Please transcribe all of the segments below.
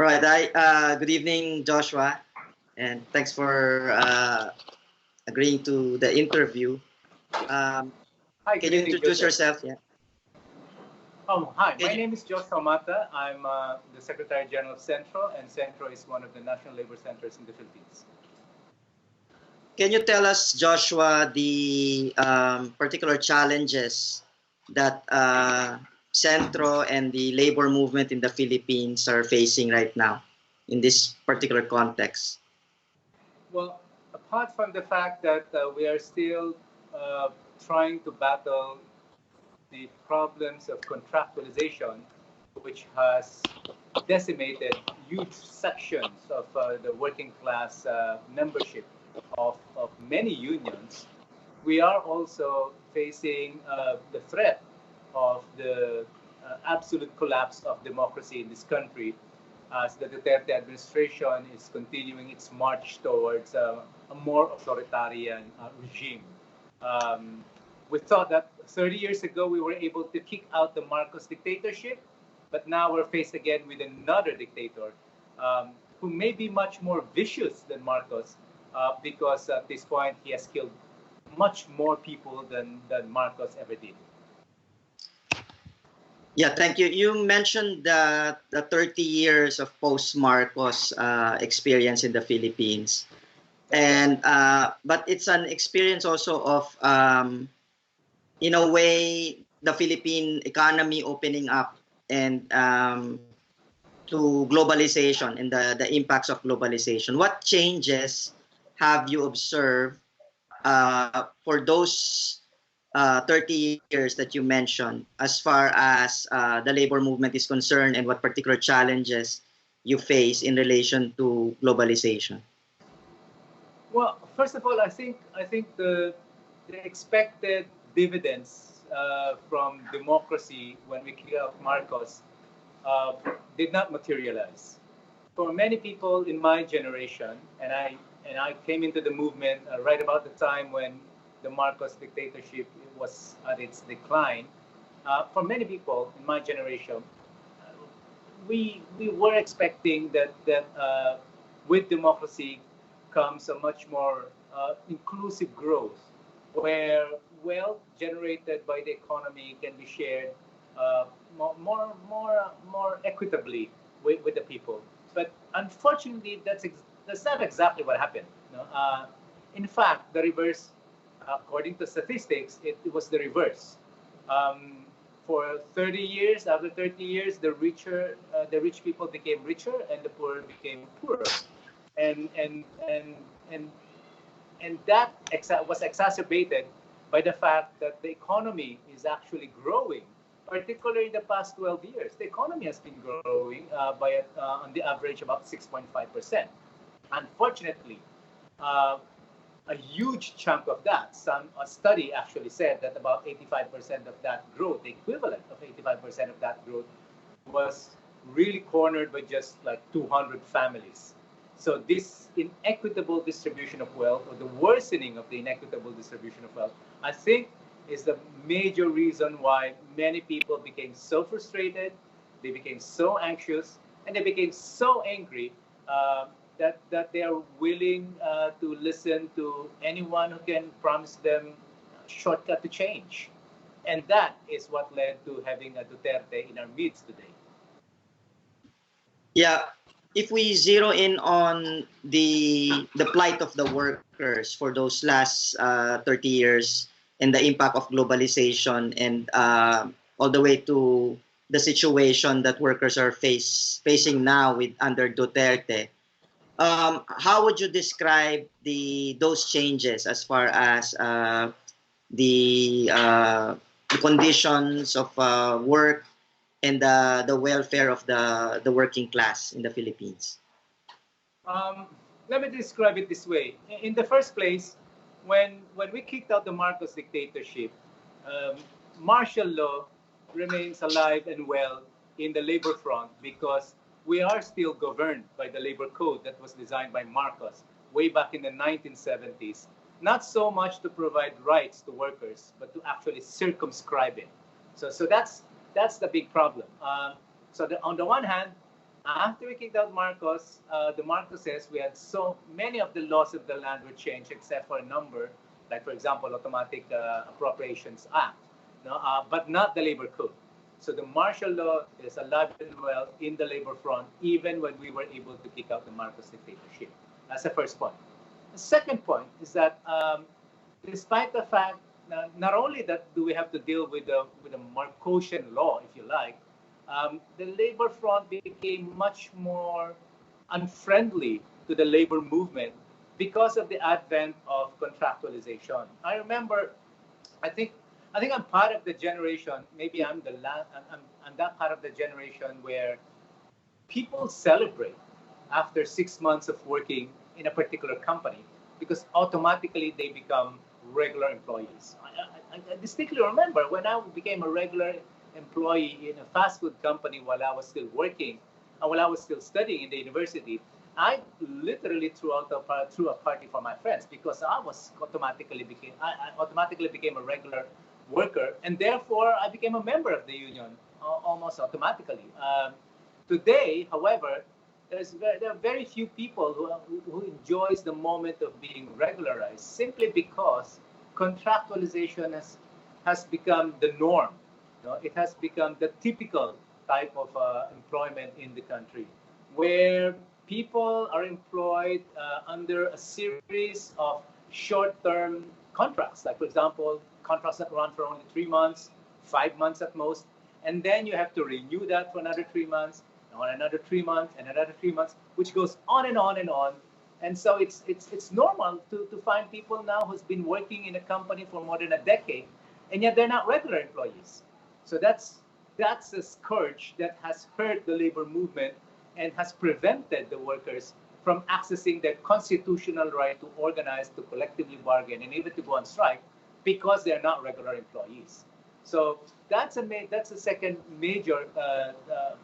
All right. Good evening, Joshua, and thanks for agreeing to the interview. Um, Hi, can good you evening, introduce Joseph. yourself? Yeah. Hi, Can my you name is Josh Somata. I'm the Secretary General of Centro, and Centro is one of the national labor centers in the Philippines. can you tell us, Joshua, the particular challenges that Centro and the labor movement in the Philippines are facing right now in this particular context? Well, apart from the fact that we are still uh, trying to battle the problems of contractualization, which has decimated huge sections of the working class membership of many unions, we are also facing the threat of the absolute collapse of democracy in this country as the Duterte administration is continuing its march towards a more authoritarian regime. Um, we thought that 30 years ago we were able to kick out the Marcos dictatorship, but now we're faced again with another dictator um, who may be much more vicious than Marcos because at this point he has killed much more people than Marcos ever did. Yeah, thank you. You mentioned the 30 years of post-Marcos experience in the Philippines. And but it's an experience also of in a way the Philippine economy opening up and to globalization and the impacts of globalization. What changes have you observed for those 30 years that you mentioned as far as the labor movement is concerned, and what particular challenges you face in relation to globalization? Well, first of all, I think the expected dividends from democracy when we kick out Marcos uh, did not materialize. For many people in my generation, and I came into the movement right about the time when the Marcos dictatorship was at its decline. For many people in my generation, we were expecting that with democracy comes a much more inclusive growth, where wealth generated by the economy can be shared more equitably with the people. But unfortunately, that's not exactly what happened. In fact, the reverse, according to statistics, it was the reverse. Um, for 30 years, after 30 years, the rich people became richer and the poor became poorer, and and and and and that was exacerbated by the fact that the economy is actually growing, particularly in the past 12 years. The economy has been growing on the average about 6.5%. Unfortunately, uh, a huge chunk of that, a study actually said that about 85% of that growth, the equivalent of 85% of that growth, was really cornered by just like 200 families. So this inequitable distribution of wealth, or the worsening of the inequitable distribution of wealth, I think is the major reason why many people became so frustrated, they became so anxious, and they became so angry that they are willing to listen to anyone who can promise them a shortcut to change. And that is what led to having a Duterte in our midst today. Yeah, if we zero in on the plight of the workers for those last 30 years and the impact of globalization and all the way to the situation that workers are facing now with under Duterte, how would you describe those changes as far as the uh, the conditions of work and the welfare of the working class in the Philippines? Um, Let me describe it this way. In the first place, when we kicked out the Marcos dictatorship, um, martial law remains alive and well in the labor front because we are still governed by the labor code that was designed by Marcos way back in the 1970s. Not so much to provide rights to workers, but to actually circumscribe it. So that's the big problem. On the one hand, After we kicked out Marcos, the Marcoses, we had so many of the laws of the land were changed except for a number, like for example, Automatic Appropriations Act, no, but not the labor code. So the martial law is alive and well in the labor front, even when we were able to kick out the Marcos dictatorship. That's the first point. The second point is that despite the fact not only that do we have to deal with the Marcosian law, if you like, the labor front became much more unfriendly to the labor movement because of the advent of contractualization. I remember, I think, I think I'm part of the generation. Maybe I'm the last. I'm that part of the generation where people celebrate after 6 months of working in a particular company because automatically they become regular employees. I distinctly remember when I became a regular employee in a fast food company while I was still working and while I was still studying in the university. I literally threw a party for my friends because I automatically became a regular worker and therefore I became a member of the union almost automatically. Today, however, there are very few people who enjoys the moment of being regularized simply because contractualization has become the norm. You know, it has become the typical type of employment in the country, where people are employed under a series of short-term contracts, like for example, contracts that run for only 3 months, 5 months at most, and then you have to renew that for another 3 months, on another 3 months, and another 3 months, which goes on and on and on. And so it's normal to find people now who's been working in a company for more than a decade, and yet they're not regular employees. So that's a scourge that has hurt the labor movement and has prevented the workers from accessing their constitutional right to organize, to collectively bargain, and even to go on strike because they're not regular employees. So that's a second major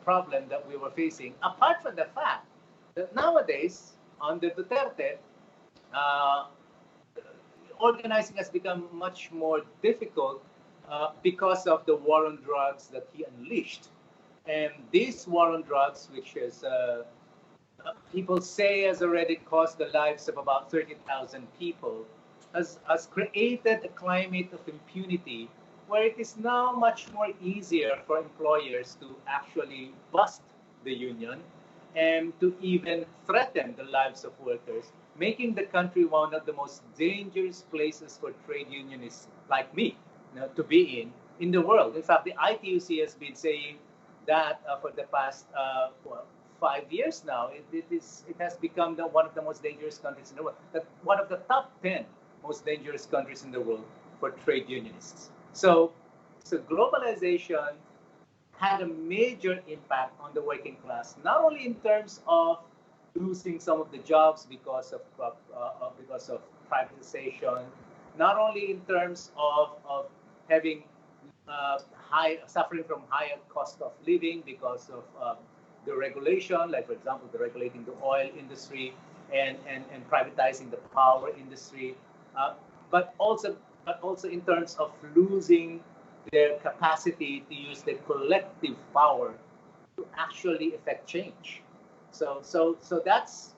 problem that we were facing. Apart from the fact that nowadays under Duterte, uh, organizing has become much more difficult because of the war on drugs that he unleashed. And this war on drugs, which is people say has already cost the lives of about 30,000 people, has created a climate of impunity where it is now much more easier for employers to actually bust the union and to even threaten the lives of workers, making the country one of the most dangerous places for trade unionists like me, you know, to be in the world. In fact, the ITUC has been saying that for the past 5 years now, it has become one of the most dangerous countries in the world. That one of the top 10 most dangerous countries in the world for trade unionists. So globalization had a major impact on the working class, not only in terms of losing some of the jobs because of privatization, not only in terms of having suffering from higher cost of living because of the regulation, like for example, the regulating the oil industry and privatizing the power industry, uh, but also in terms of losing their capacity to use their collective power to actually affect change. So that's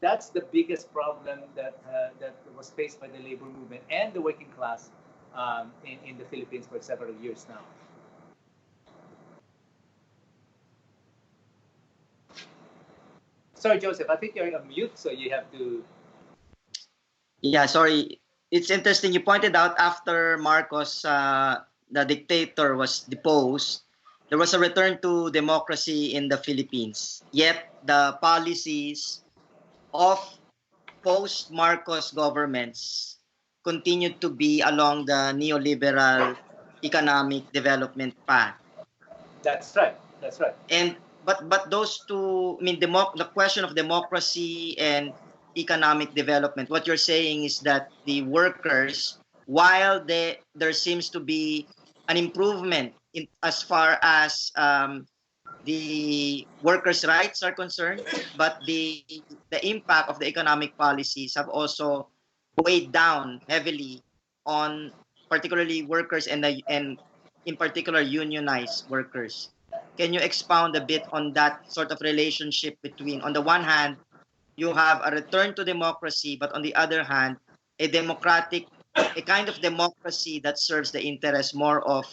the biggest problem that was faced by the labor movement and the working class in the Philippines for several years now. Sorry, Joseph, I think you're on mute, so you have to. Yeah, sorry. It's interesting. You pointed out after Marcos, the dictator, was deposed, there was a return to democracy in the Philippines. Yet the policies of post-Marcos governments continued to be along the neoliberal economic development path. That's right. That's right. And but those two, I mean, the question of democracy and economic development, what you're saying is that the workers, while there seems to be an improvement in as far as the workers' rights are concerned, but the impact of the economic policies have also weighed down heavily on particularly workers and in particular unionized workers. Can you expound a bit on that sort of relationship between, on the one hand, you have a return to democracy, but on the other hand, a kind of democracy that serves the interest more of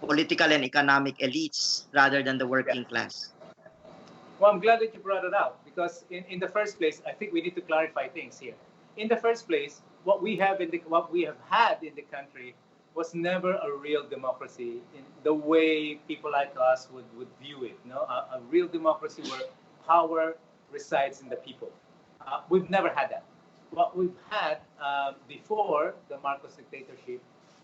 political and economic elites rather than the Yeah. working class? Well, I'm glad that you brought it out because in the first place, I think we need to clarify things here. In the first place, what we have had in the country was never a real democracy in the way people like us would view it. No, a real democracy where power resides in the people. We've never had that. What we've had before the Marcos dictatorship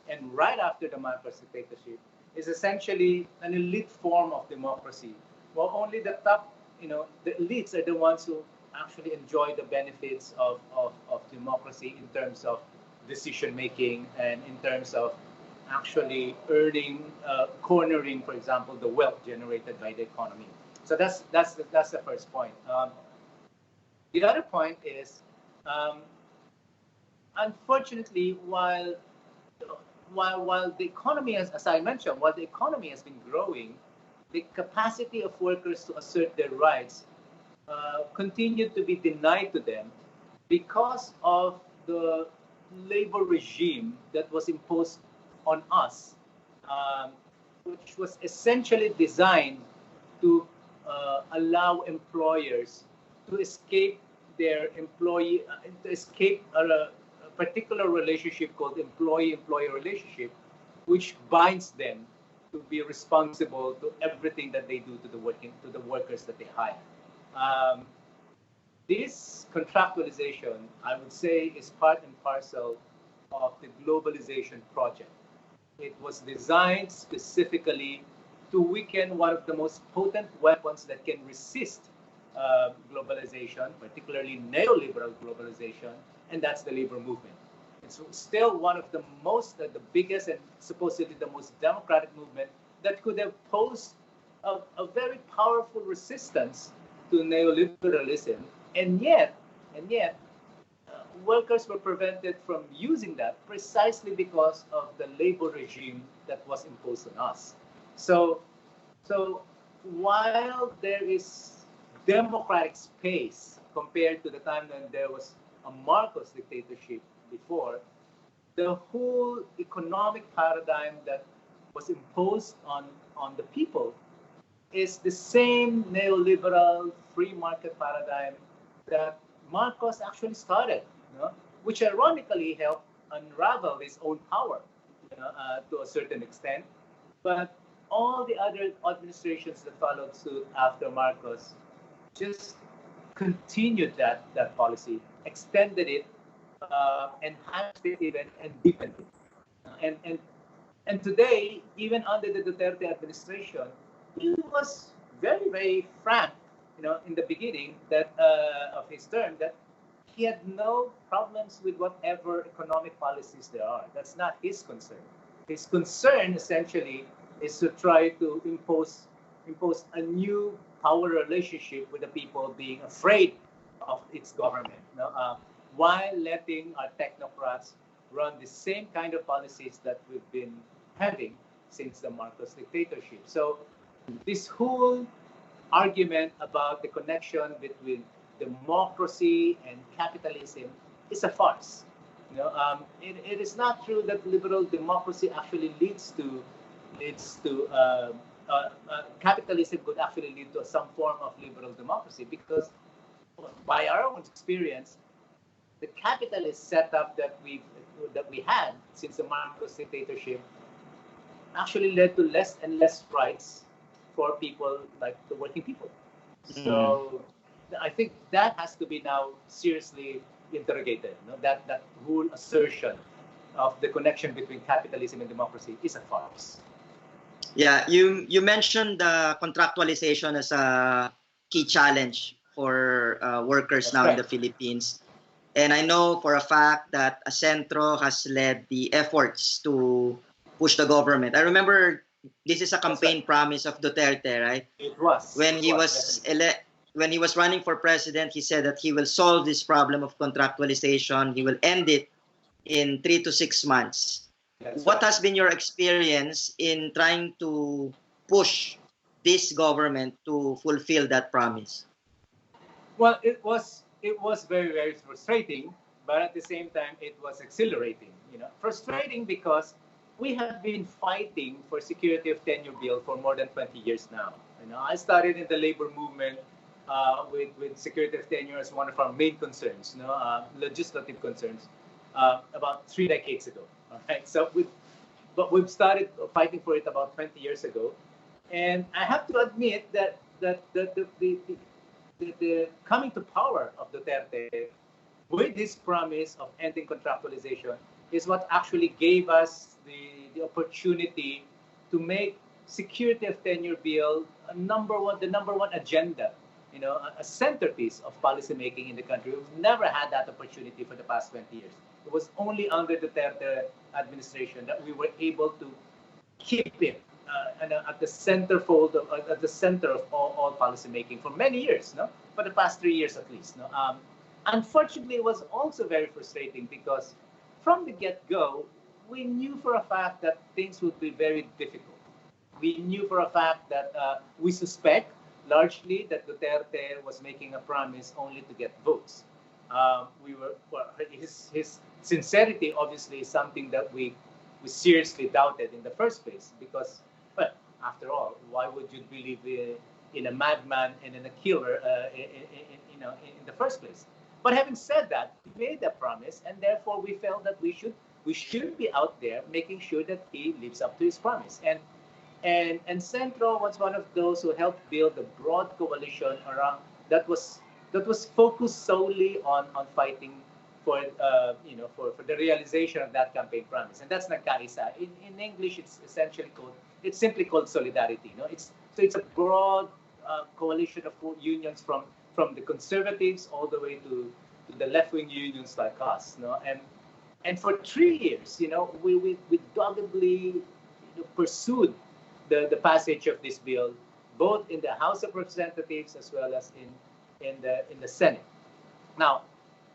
and right after the Marcos dictatorship is essentially an elite form of democracy. Well, only the top, the elites are the ones who actually enjoy the benefits of democracy in terms of decision making and in terms of actually earning, cornering, for example, the wealth generated by the economy. So that's the first point. The other point is, um, unfortunately, while the economy has, as I mentioned, while the economy has been growing, the capacity of workers to assert their rights continued to be denied to them because of the labor regime that was imposed on us, um, which was essentially designed to allow employers to escape their employee, to escape a particular relationship called employee-employee relationship, which binds them to be responsible to everything that they do to the workers that they hire. Um, this contractualization, I would say, is part and parcel of the globalization project. It was designed specifically to weaken one of the most potent weapons that can resist globalization, particularly neoliberal globalization, and that's the labor movement. It's still one of the biggest and supposedly the most democratic movement that could have posed a very powerful resistance to neoliberalism, and yet, workers were prevented from using that precisely because of the labor regime that was imposed on us. So, so while there is democratic space compared to the time when there was a Marcos dictatorship before, the whole economic paradigm that was imposed on the people is the same neoliberal free market paradigm that Marcos actually started, you know, which ironically helped unravel his own power, to a certain extent. But all the other administrations that followed suit after Marcos just continued that policy, extended it, enhanced it even, and deepened it. And, and and today, even under the Duterte administration, he was very, very frank, in the beginning that of his term, that he had no problems with whatever economic policies there are. That's not his concern. His concern essentially is to try to impose a new power relationship with the people, being afraid of its government, while letting our technocrats run the same kind of policies that we've been having since the Marcos dictatorship. So this whole argument about the connection between democracy and capitalism is a farce. It is not true that liberal democracy actually leads to capitalism could actually lead to some form of liberal democracy, because by our own experience, the capitalist setup that we had since the Marcos dictatorship actually led to less and less rights for people like the working people. Mm. So I think that has to be now seriously interrogated. That whole assertion of the connection between capitalism and democracy is a farce. Yeah, you mentioned the contractualization as a key challenge for workers That's now in right. the Philippines. And I know for a fact that Acentro has led the efforts to push the government. I remember this is a That's campaign right. promise of Duterte, right? It was. When It he was was definitely. when he was running for president, he said that he will solve this problem of contractualization. He will end it in 3 to 6 months. That's What right. has been your experience in trying to push this government to fulfill that promise? Well, it was very, very frustrating, but at the same time it was exhilarating. Frustrating because we have been fighting for security of tenure bill for more than 20 years now. I started in the labor movement with security of tenure as one of our main concerns, legislative concerns, about 3 decades ago. All right, but we've started fighting for it about 20 years ago, and I have to admit that the coming to power of Duterte with his promise of ending contractualization is what actually gave us the opportunity to make security of tenure bill the number one agenda, a centerpiece of policymaking in the country. We've never had that opportunity for the past 20 years. It was only under the Duterte administration that we were able to keep it at the at the center of all policy making for many years, no? For the past 3 years at least, no? Unfortunately, it was also very frustrating because from the get-go, we knew for a fact that things would be very difficult. We knew for a fact that we suspect largely that Duterte was making a promise only to get votes. His sincerity obviously is something that we seriously doubted in the first place because, well, after all, why would you believe in a madman and in a killer in the first place? But having said that, we made that promise, and therefore we felt that we should be out there making sure that he lives up to his promise. And Centro was one of those who helped build a broad coalition around that was focused solely on fighting for for the realization of that campaign promise, and that's Nagkaisa. In English, it's simply called solidarity. It's a broad coalition of unions from the conservatives all the way to the left wing unions like us. And for 3 years, we doggedly pursued the passage of this bill, both in the House of Representatives as well as in the Senate. Now,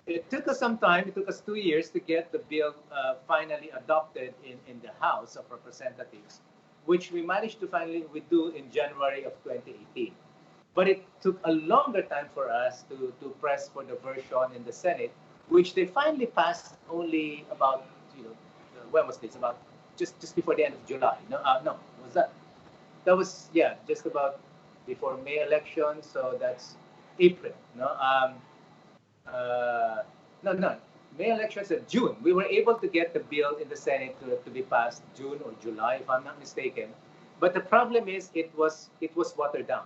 it took us some time. It took us 2 years to get the bill finally adopted in the House of Representatives, which we managed to finally do in January of 2018. But it took a longer time for us to press for the version in the Senate, which they finally passed only about, when was this? About just before the end of July. No, was that? That was, yeah, just about before May election, so that's April. No. May elections in June. We were able to get the bill in the Senate to be passed June or July, if I'm not mistaken. But the problem is it was watered down.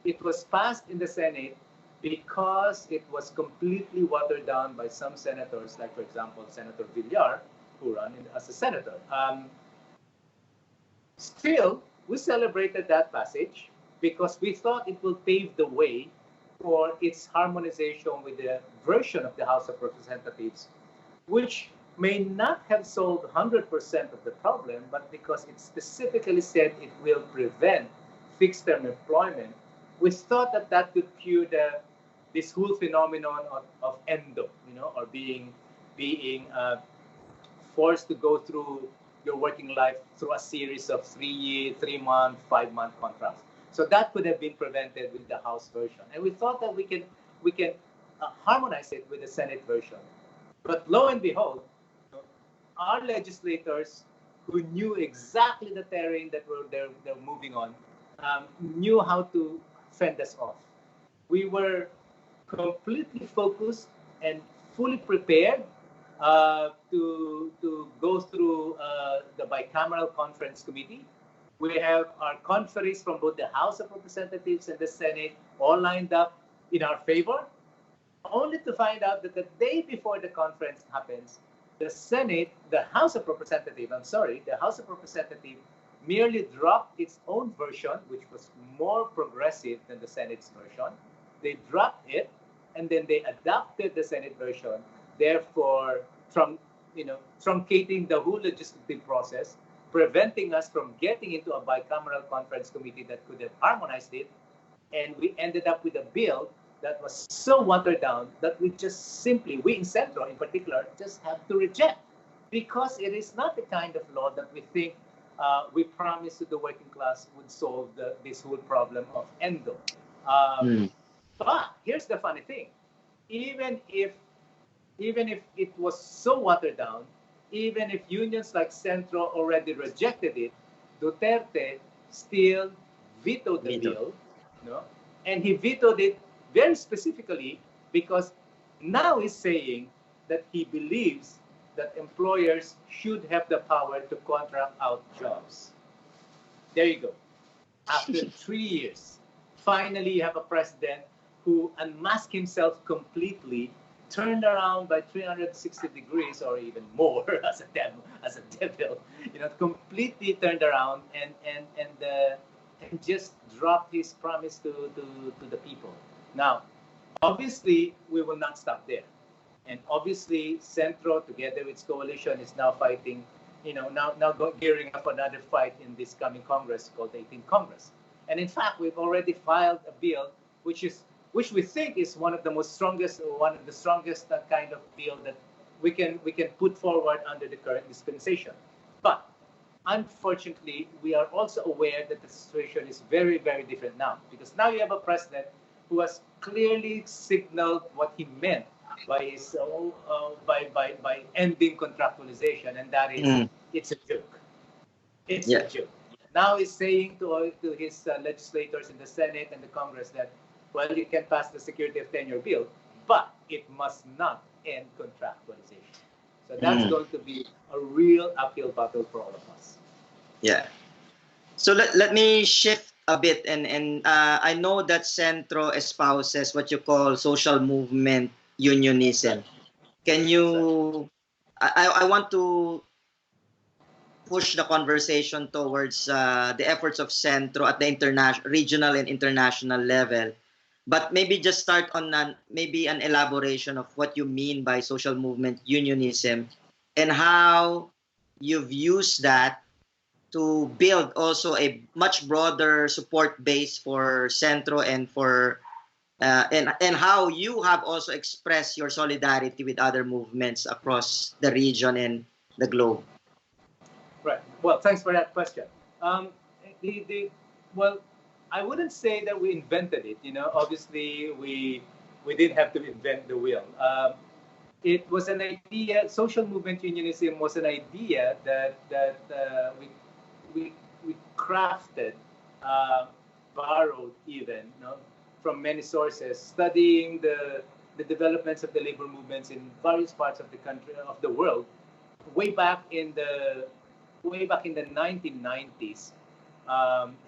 It was passed in the Senate because it was completely watered down by some senators, like, for example, Senator Villar, who ran as a senator. Still, we celebrated that passage because we thought it will pave the way for its harmonization with the version of the House of Representatives, which may not have solved 100% of the problem, but because it specifically said it will prevent fixed-term employment, we thought that could cure this whole phenomenon of endo, or being forced to go through your working life through a series of 3-month, 5-month contracts. So that could have been prevented with the House version, and we thought that we can harmonize it with the Senate version. But lo and behold, our legislators who knew exactly the terrain that they're moving on knew how to fend us off. We were completely focused and fully prepared to go through the bicameral conference committee. We have our conferees from both the House of Representatives and the Senate all lined up in our favor, only to find out that the day before the conference happens, the House of Representatives merely dropped its own version, which was more progressive than the Senate's version. They dropped it, and then they adopted the Senate version, therefore truncating the whole legislative process, preventing us from getting into a bicameral conference committee that could have harmonized it. And we ended up with a bill that was so watered down that we in Centro in particular, just have to reject, because it is not the kind of law that we think we promised to the working class would solve this whole problem of endo. Mm. But here's the funny thing: even if even if it was so watered down, even if unions like Centro already rejected it, Duterte still vetoed the Veto. bill, no? And he vetoed it very specifically because now he's saying that he believes that employers should have the power to contract out jobs. There you go. After 3 years, finally you have a president who unmasked himself completely, turned around by 360 degrees or even more as a devil, completely turned around and just dropped his promise to the people. Now, obviously, we will not stop there. And obviously, Centro, together with its coalition, is now fighting, gearing up another fight in this coming Congress called the 18th Congress. And in fact, we've already filed a bill which we think is one of the strongest kind of bill that we can put forward under the current dispensation. But unfortunately, we are also aware that the situation is very, very different now, because now you have a president who has clearly signaled what he meant by his by ending contractualization, and that is Mm. it's a joke. It's a Yeah. joke. Now he's saying to his legislators in the Senate and the Congress that, well, you can pass the security of tenure bill, but it must not end contractualization. So that's Mm. going to be a real uphill battle for all of us. Yeah. So let me shift a bit, and I know that Centro espouses what you call social movement unionism. Can you? I want to push the conversation towards the efforts of Centro at the regional and international level, but maybe just start on maybe an elaboration of what you mean by social movement unionism and how you've used that to build also a much broader support base for Centro and for and how you have also expressed your solidarity with other movements across the region and the globe. Right. Well, thanks for that question. Um, well, I wouldn't say that we invented it. Obviously we didn't have to invent the wheel. It was an idea. Social movement unionism was an idea that we crafted, uh, borrowed even, from many sources, studying the developments of the labor movements in various parts of the country of the world, way back in the way back in the 1990s.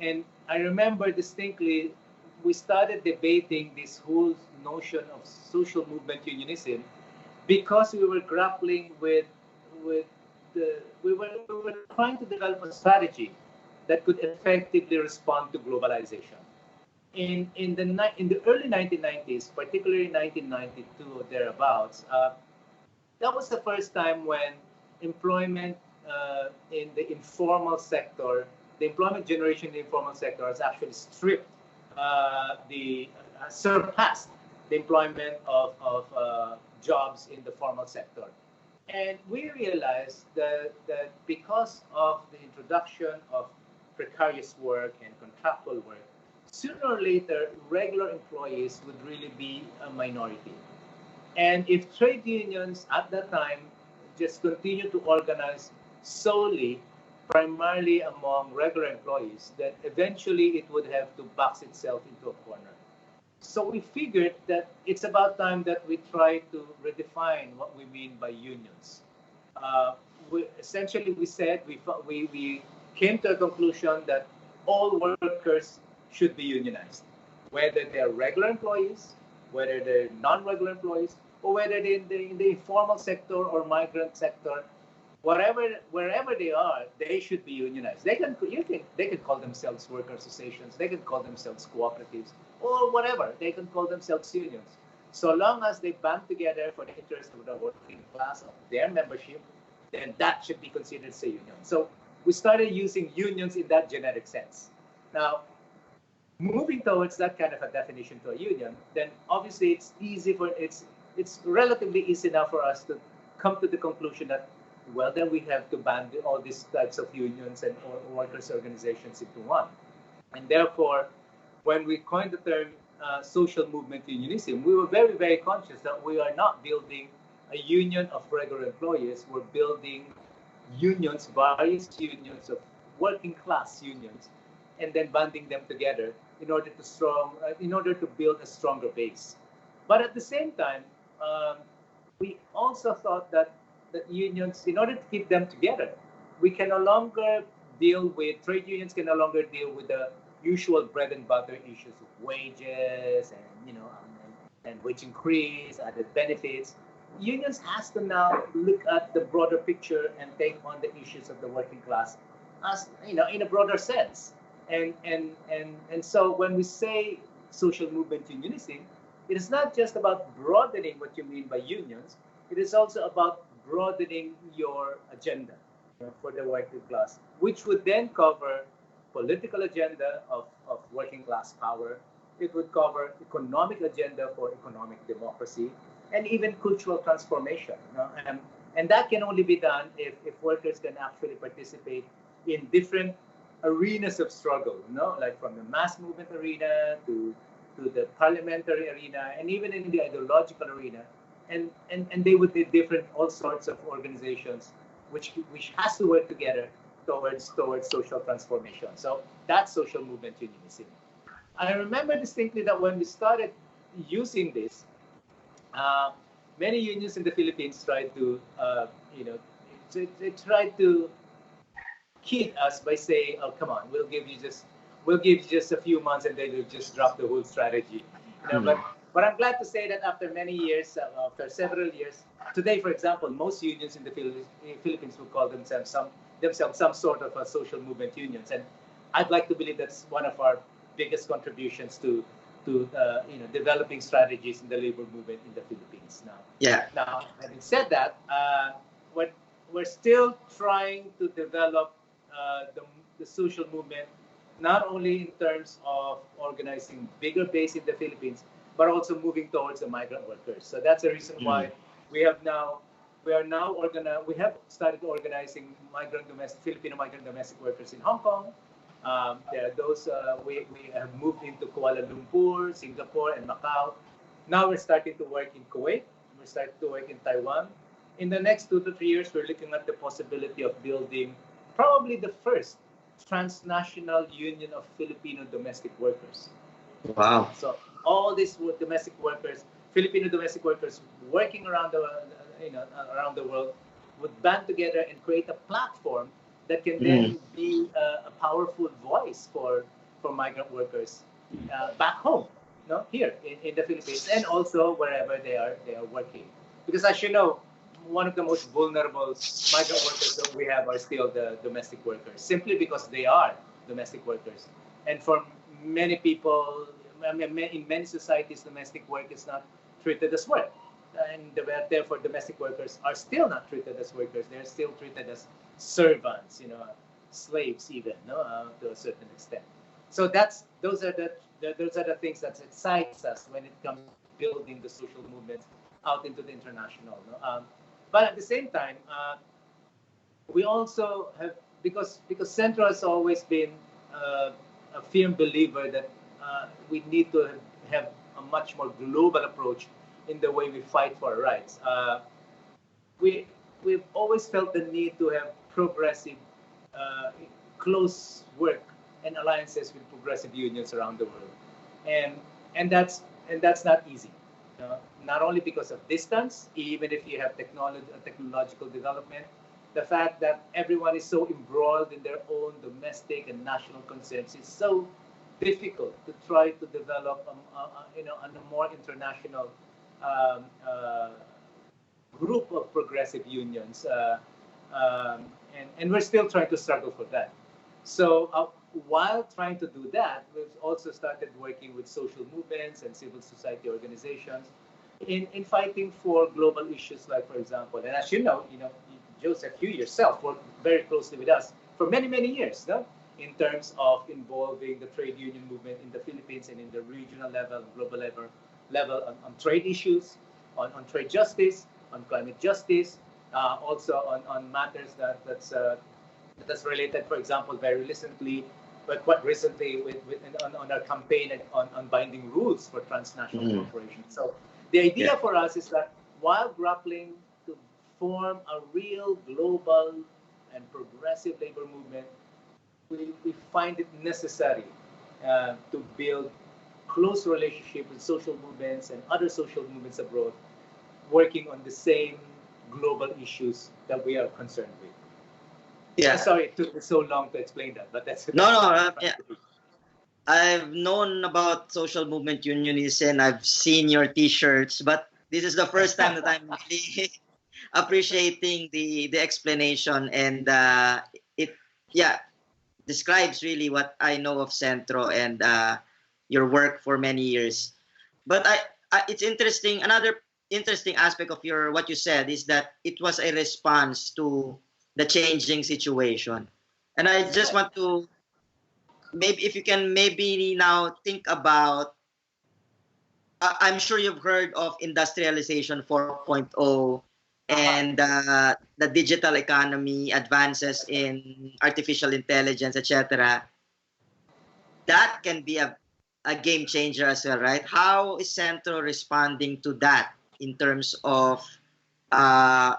And I remember distinctly, we started debating this whole notion of social movement unionism because we were grappling with we were trying to develop a strategy that could effectively respond to globalization. In the early 1990s, particularly 1992 or thereabouts, that was the first time when employment in the informal sector, the employment generation in the informal sector has actually stripped the surpassed the employment of jobs in the formal sector. And we realized that because of the introduction of precarious work and contractual work, sooner or later, regular employees would really be a minority. And if trade unions at that time just continue to organize solely, primarily among regular employees, then eventually it would have to box itself into a corner. So we figured that it's about time that we try to redefine what we mean by unions. Essentially, we said we came to a conclusion that all workers should be unionized, whether they are regular employees, whether they're non-regular employees, or whether they're in the informal sector or migrant sector, wherever they are, they should be unionized. They can call themselves worker associations, they can call themselves cooperatives, or whatever. They can call themselves unions. So long as they band together for the interest of the working class of their membership, then that should be considered as a union. So we started using unions in that generic sense. Now, moving towards that kind of a definition to a union, then obviously it's relatively easy now for us to come to the conclusion that well, then we have to band all these types of unions and or workers' organizations into one. And therefore, when we coined the term social movement unionism, we were very, very conscious that we are not building a union of regular employees. We're building unions, various unions of working class unions, and then banding them together in order to build a stronger base. But at the same time, um, we also thought that unions, in order to keep them together, we can no longer deal with trade unions can no longer deal with the usual bread and butter issues of wages and and wage increase, added benefits. Unions has to now look at the broader picture and take on the issues of the working class as in a broader sense. And so when we say social movement unionism, it is not just about broadening what you mean by unions. It is also about broadening your agenda for the working class, which would then cover political agenda of working class power. It would cover economic agenda for economic democracy, and even cultural transformation. And that can only be done if workers can actually participate in different arenas of struggle, like from the mass movement arena to the parliamentary arena, and even in the ideological arena. And they would need different all sorts of organizations which has to work together towards social transformation. So that's social movement unionism. I remember distinctly that when we started using this, uh, many unions in the Philippines tried to, they tried to kid us by saying, "Oh, come on, we'll give you just a few months, and then we'll just drop the whole strategy." But I'm glad to say that after many years, after several years, today, for example, most unions in the Philippines will call themselves some sort of a social movement unions, and I'd like to believe that's one of our biggest contributions to developing strategies in the labor movement in the Philippines now. Yeah. Now, having said that, we're, we're still trying to develop the social movement, not only in terms of organizing bigger base in the Philippines, but also moving towards the migrant workers. So that's the reason why we have now we have started organizing Filipino migrant domestic workers in Hong Kong. There are those we have moved into Kuala Lumpur, Singapore, and Macau. Now we're starting to work in Kuwait. We're starting to work in Taiwan. In the next 2 to 3 years, we're looking at the possibility of building probably the first transnational union of Filipino domestic workers. Wow. So all these domestic workers, Filipino domestic workers working around around the world, would band together and create a platform that can then be a powerful voice for migrant workers back home, here in the Philippines, and also wherever they are working. Because as you know, one of the most vulnerable migrant workers that we have are still the domestic workers, simply because they are domestic workers. And for many people, I mean, in many societies, domestic work is not treated as work. And therefore, domestic workers are still not treated as workers. They're still treated as servants, slaves even, to a certain extent. So those are the things that excites us when it comes to building the social movements out into the international. But at the same time, we also have because Centro has always been a firm believer that we need to have a much more global approach in the way we fight for our rights. We we've always felt the need to have progressive, close work and alliances with progressive unions around the world, and and that's not easy. Not only because of distance, even if you have technological development, the fact that everyone is so embroiled in their own domestic and national concerns is so difficult to try to develop on a more international um, uh, group of progressive unions, and we're still trying to struggle for that. So while trying to do that, we've also started working with social movements and civil society organizations in fighting for global issues, like, for example, and as Joseph, you yourself worked very closely with us for many, many years, no? In terms of involving the trade union movement in the Philippines and in the regional level, global level on trade issues, on trade justice, on climate justice, also on matters that's related, for example, very recently, but quite recently on our campaign on binding rules for transnational corporations. So the idea for us is that while grappling to form a real global and progressive labor movement, we find it necessary to build close relationship with social movements and other social movements abroad, working on the same global issues that we are concerned with. Yeah. Sorry, it took me so long to explain that, but that's No, yeah. I've known about social movement unionism. I've seen your T-shirts, but this is the first time that I'm really appreciating the explanation, and it describes really what I know of Centro and your work for many years. But it's interesting. Another interesting aspect of what you said is that it was a response to the changing situation, and I just want to maybe if you can maybe now think about. I'm sure you've heard of industrialization 4.0 and the digital economy, advances in artificial intelligence, etc. That can be a game changer as well, right? How is Centro responding to that in terms of,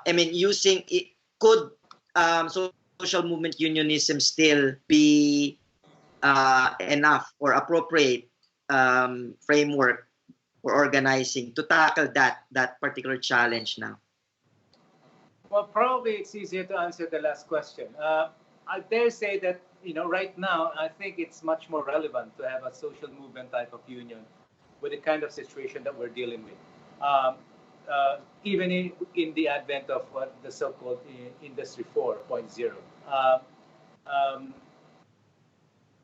using it? Could social movement unionism still be enough or appropriate framework for organizing to tackle that particular challenge now? Well, probably it's easier to answer the last question. I dare say that right now I think it's much more relevant to have a social movement type of union with the kind of situation that we're dealing with. Even in the advent of what the so-called Industry 4.0.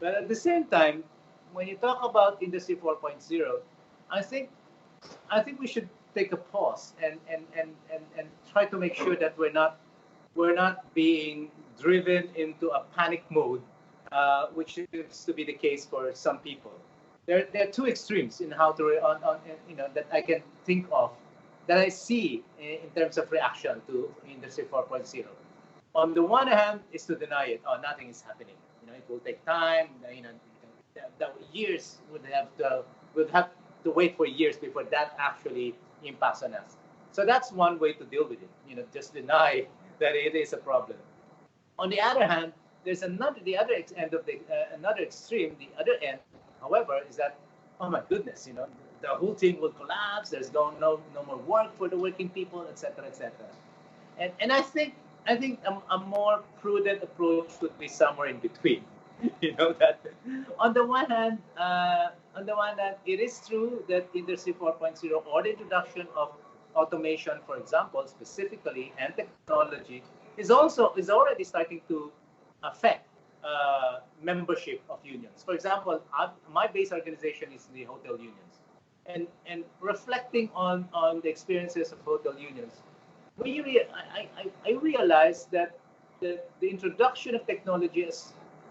But at the same time, when you talk about Industry 4.0, I think we should take a pause and try to make sure that we're not being driven into a panic mode, which seems to be the case for some people. There are two extremes in how to that I can think of, that I see in terms of reaction to Industry 4.0. On the one hand, is to deny it. Oh, nothing is happening. It will take time. The years would have to wait for years before that actually impacts on us. So that's one way to deal with it. Just deny that it is a problem. On the other hand, there's end of another extreme. The other end, however, is that, oh my goodness, the whole thing will collapse. There's no more work for the working people, etc., etc. And I think a more prudent approach would be somewhere in between. That on the one hand, it is true that Industry 4.0 or the introduction of automation, for example, specifically, and technology is already starting to affect membership of unions. For example, my base organization is the hotel unions, and reflecting on the experiences of hotel unions, I realized that the introduction of technology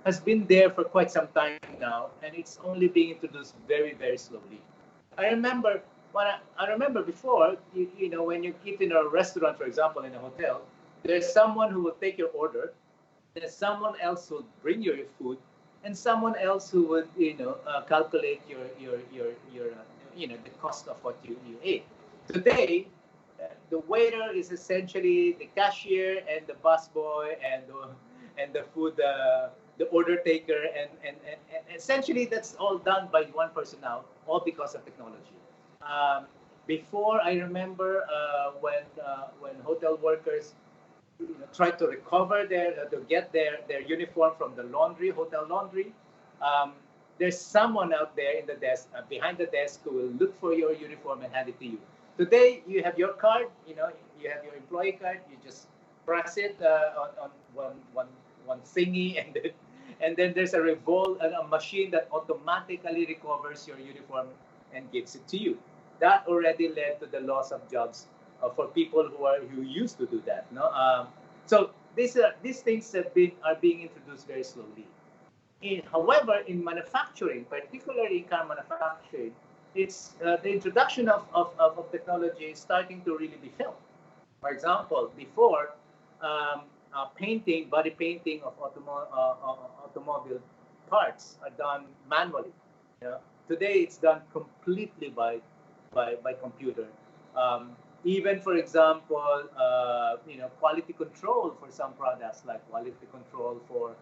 has been there for quite some time now, and it's only being introduced very, very slowly. I remember before, when you eat in a restaurant, for example, in a hotel, there's someone who will take your order, there's someone else who will bring you your food, and someone else who would, calculate the cost of what you ate. Today, the waiter is essentially the cashier and the busboy and the food the order taker, and essentially that's all done by one person now, all because of technology. Before, I remember when hotel workers tried to recover to get their uniform from the hotel laundry. There's someone out there in the desk, behind the desk, who will look for your uniform and hand it to you. Today, you have your card, you have your employee card, you just press it on one thingy, and then there's a machine that automatically recovers your uniform and gives it to you. That already led to the loss of jobs for people who used to do that. No, so these things are being introduced very slowly. However, in manufacturing, particularly in car manufacturing, it's the introduction of technology is starting to really be felt. For example, before body painting of automobile parts are done manually. You know? Today, it's done completely by computer. Um, Even, for example, quality control for some products, like quality control for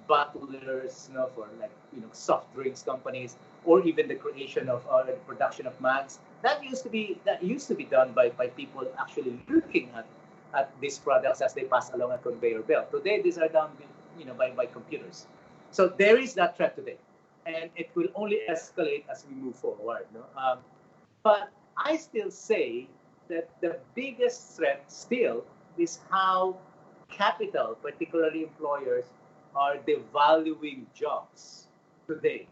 bottlers, for like soft drinks companies, or even the creation of the production of mags. That used to be done by people actually looking at these products as they pass along a conveyor belt. Today, these are done by computers. So there is that threat today, and it will only escalate as we move forward. No? But I still say that the biggest threat still is how capital, particularly employers, are devaluing jobs today.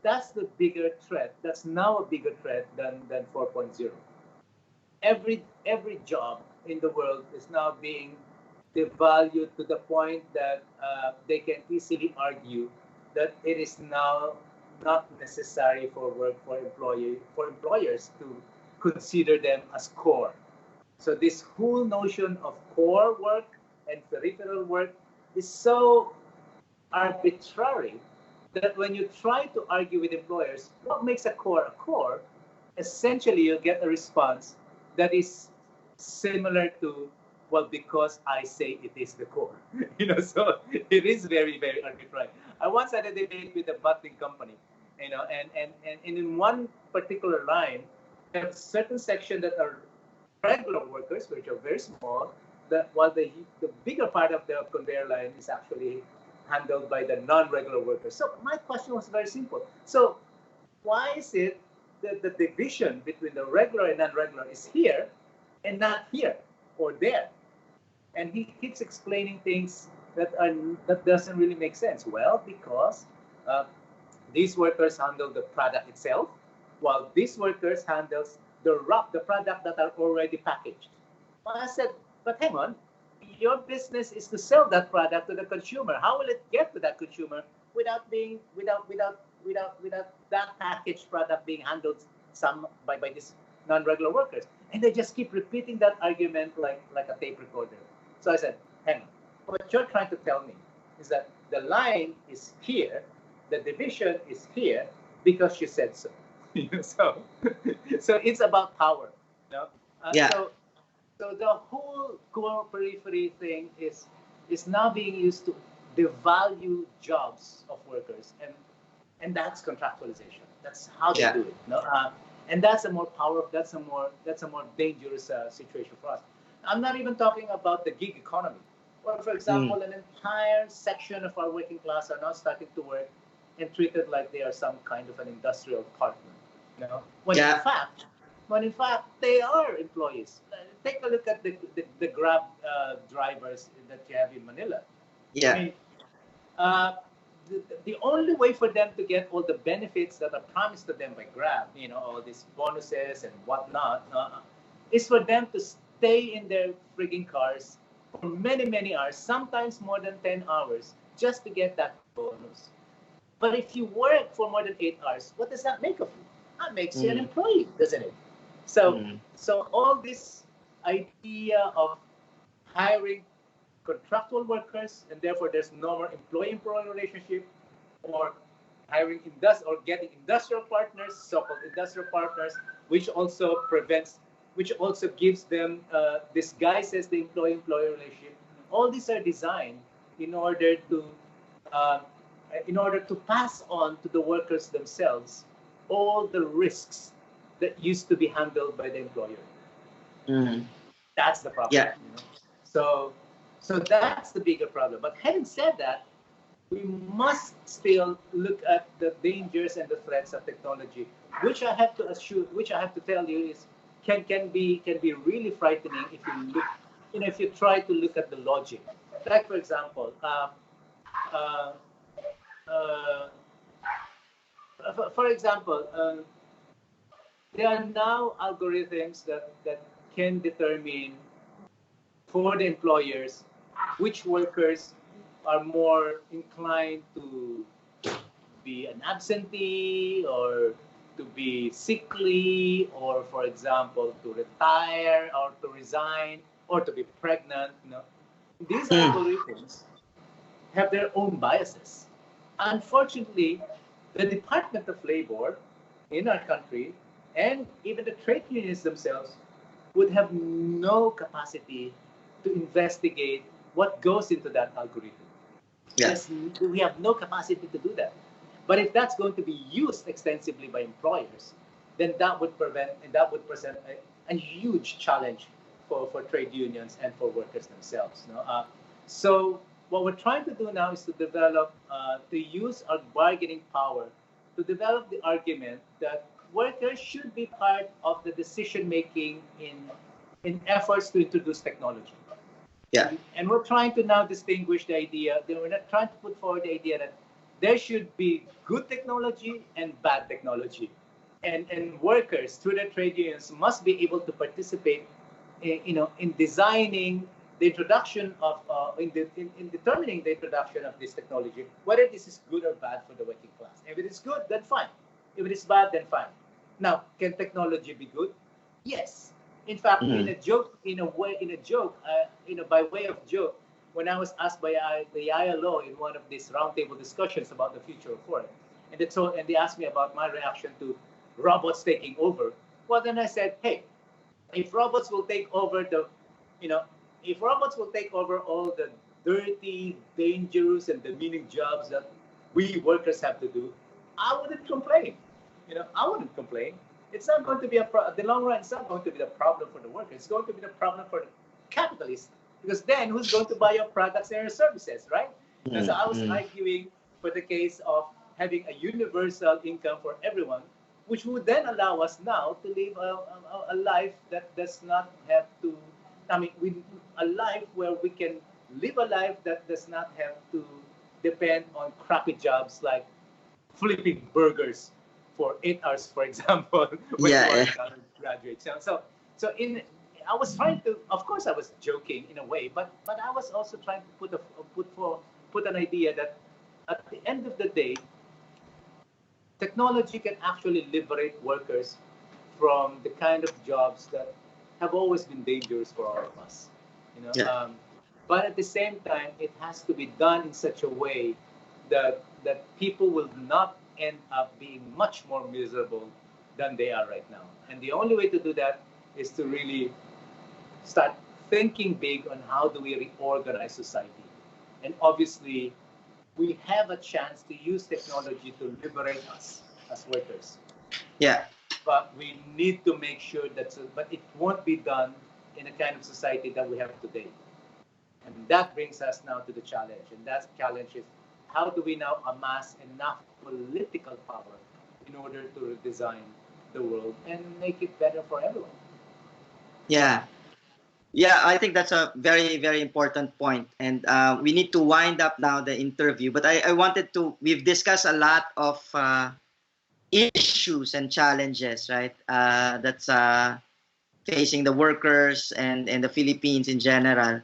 That's the bigger threat. That's now a bigger threat than 4.0. Every job in the world is now being devalued to the point that they can easily argue that it is now not necessary for employers to consider them as core. So this whole notion of core work and peripheral work is so arbitrary that when you try to argue with employers, what makes a core, essentially you get a response that is similar to, well, because I say it is the core. So it is very, very arbitrary. I once had a debate with a bottling company, and in one particular line, there are certain sections that are regular workers, which are very small, that while the bigger part of the conveyor line is actually handled by the non-regular workers. So my question was very simple. So why is it that the division between the regular and non-regular is here and not here or there? And he keeps explaining things that doesn't really make sense. Well, because uh, these workers handle the product itself, while these workers handles the product that are already packaged. Well, I said, but hang on, your business is to sell that product to the consumer. How will it get to that consumer without that packaged product being handled by these non-regular workers? And they just keep repeating that argument like a tape recorder. So I said, hang on, what you're trying to tell me is that the line is here, the division is here because you said so. so, so it's about power. Yeah. So the whole core periphery thing is now being used to devalue jobs of workers, and that's contractualization. That's how they Yeah. do it. And that's a more powerful. That's a more dangerous situation for us. I'm not even talking about the gig economy. Well, for example, an entire section of our working class are now starting to work and treated like they are some kind of an industrial partner. When Yeah. in fact they are employees. Take a look at the Grab drivers that you have in Manila. Yeah. I mean, uh, the only way for them to get all the benefits that are promised to them by Grab, all these bonuses and whatnot, is for them to stay in their frigging cars for many, many hours, sometimes more than 10 hours, just to get that bonus. But if you work for more than 8 hours, what does that make of you? That makes you an employee, doesn't it? So, so all this idea of hiring contractual workers, and therefore there's no more employee-employee relationship, or hiring or getting industrial partners, so-called industrial partners, which also gives them disguises the employee-employee relationship. All these are designed in order to uh, pass on to the workers themselves all the risks that used to be handled by the employer. That's the problem. Yeah. So that's the bigger problem. But having said that, we must still look at the dangers and the threats of technology, which I have to tell you is can be really frightening if you look, if you try to look at the logic. Like, for example, uh, uh, for example, there are now algorithms that can determine for the employers which workers are more inclined to be an absentee, or to be sickly, or for example, to retire or to resign or to be pregnant. These algorithms have their own biases. Unfortunately, the Department of Labor in our country and even the trade unions themselves would have no capacity to investigate what goes into that algorithm. Yeah. Yes, we have no capacity to do that. But if that's going to be used extensively by employers, then that would present a huge challenge for trade unions and for workers themselves. So what we're trying to do now is to develop, to use our bargaining power to develop the argument that workers should be part of the decision making in efforts to introduce technology. Yeah. And we're trying to now distinguish the idea that we're not trying to put forward the idea that there should be good technology and bad technology. And workers through their trade unions must be able to participate in designing the introduction of in determining the introduction of this technology, whether this is good or bad for the working class. If it is good, then fine. If it is bad, then fine. Now, can technology be good? Yes. In fact, in a joke, by way of joke, when I was asked by the ILO in one of these roundtable discussions about the future of work, and they asked me about my reaction to robots taking over. Well, then I said, hey, if robots will take over if robots will take over all the dirty, dangerous, and demeaning jobs that we workers have to do, I wouldn't complain. I wouldn't complain. It's not going to be the long run. It's not going to be the problem for the worker. It's going to be the problem for the capitalist. Because then, who's going to buy your products and your services, right? And so I was arguing for the case of having a universal income for everyone, which would then allow us now to live a life that does not have to. A life where we can live a life that does not have to depend on crappy jobs like flipping burgers for 8 hours, for example, when you are a college graduate. I was trying to, of course, I was joking in a way, but I was also trying to put an idea that at the end of the day, technology can actually liberate workers from the kind of jobs that have always been dangerous for all of us. But at the same time, it has to be done in such a way that people will not end up being much more miserable than they are right now. And the only way to do that is to really start thinking big on how do we reorganize society. And obviously, we have a chance to use technology to liberate us as workers. Yeah. But we need to make sure but it won't be done in the kind of society that we have today. And that brings us now to the challenge. And that challenge is, how do we now amass enough political power in order to redesign the world and make it better for everyone? Yeah. Yeah, I think that's a very, very important point. And we need to wind up now the interview. But I wanted to, we've discussed a lot of issues and challenges, right? That's facing the workers and the Philippines in general.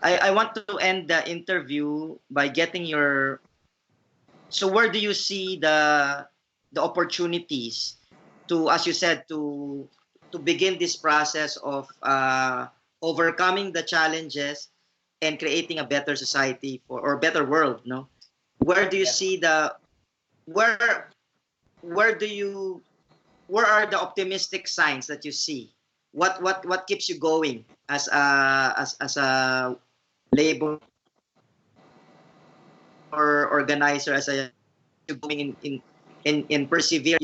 I want to end the interview by getting your, so where do you see the opportunities to, as you said, to begin this process of overcoming the challenges and creating a better society or better world, no? Where do you see where are the optimistic signs that you see? What keeps you going as a labor or organizer, as a going in persevere?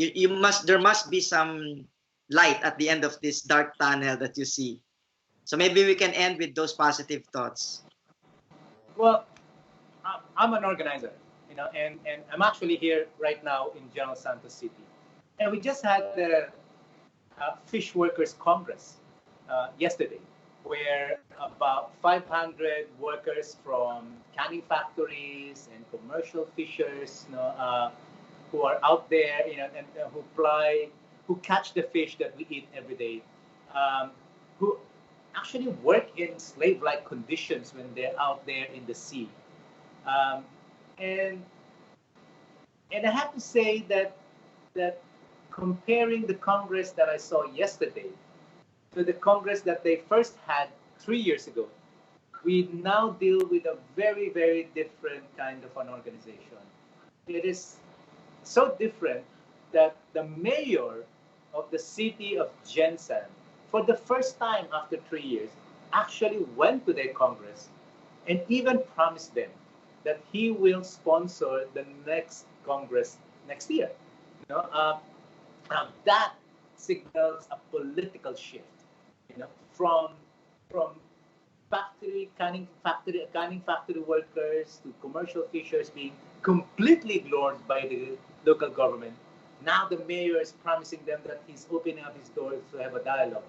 There must be some light at the end of this dark tunnel that you see. So maybe we can end with those positive thoughts. Well, I'm an organizer, and I'm actually here right now in General Santos City. And we just had the Fish Workers Congress yesterday, where about 500 workers from canning factories and commercial fishers, who are out there, and who catch the fish that we eat every day, who actually work in slave-like conditions when they're out there in the sea, and I have to say that comparing the Congress that I saw yesterday to the Congress that they first had 3 years ago, we now deal with a very, very different kind of an organization. It is so different that the mayor of the city of Jensen, for the first time after 3 years, actually went to their Congress and even promised them that he will sponsor the next Congress next year. You know, that signals a political shift. You know, from canning factory workers to commercial fishers being completely ignored by the local government. Now the mayor is promising them that he's opening up his doors to have a dialogue.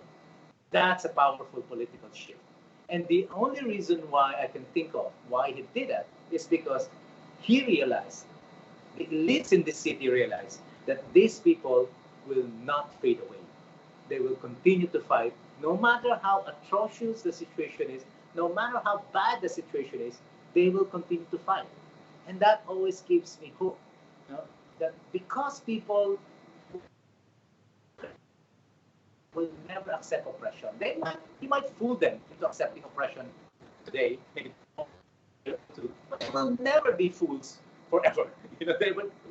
That's a powerful political shift. And the only reason why I can think of why he did that is because he realized, the elites in the city realized that these people will not fade away. They will continue to fight no matter how atrocious the situation is, no matter how bad the situation is, they will continue to fight. And that always gives me hope. You know, that because people will never accept oppression. He might fool them into accepting oppression today, maybe two, but they will never be fools forever. You know,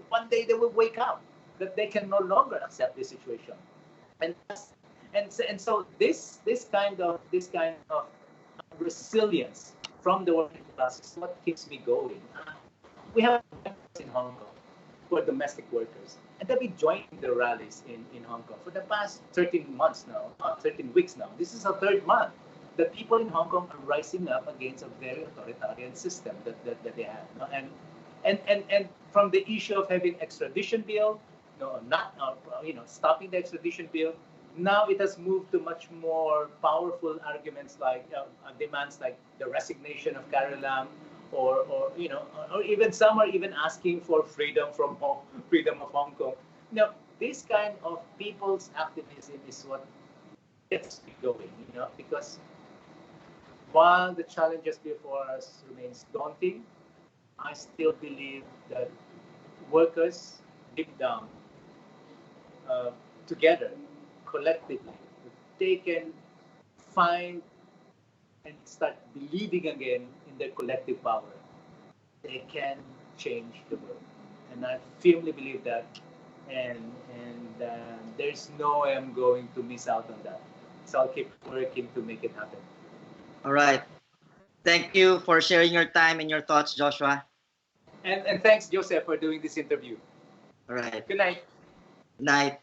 one day they will wake up that they can no longer accept this situation, and so this kind of resilience from the working class is what keeps me going. We have in Hong Kong who are domestic workers, and they've been joining the rallies in Hong Kong for the past 13 months now, 13 weeks now. This is our third month that people in Hong Kong are rising up against a very authoritarian system that they have. And from the issue of having extradition bill, stopping the extradition bill, now it has moved to much more powerful arguments like demands like the resignation of Carrie Lam, or even some are even asking for freedom of Hong Kong. Now, this kind of people's activism is what gets me going, because while the challenges before us remains daunting, I still believe that workers deep down, together, collectively, they can find and start believing again in their collective power. They can change the world, and I firmly believe that. And there's no way I'm going to miss out on that. So I'll keep working to make it happen. All right. Thank you for sharing your time and your thoughts, Joshua. And thanks, Joseph, for doing this interview. All right. Good night. Night.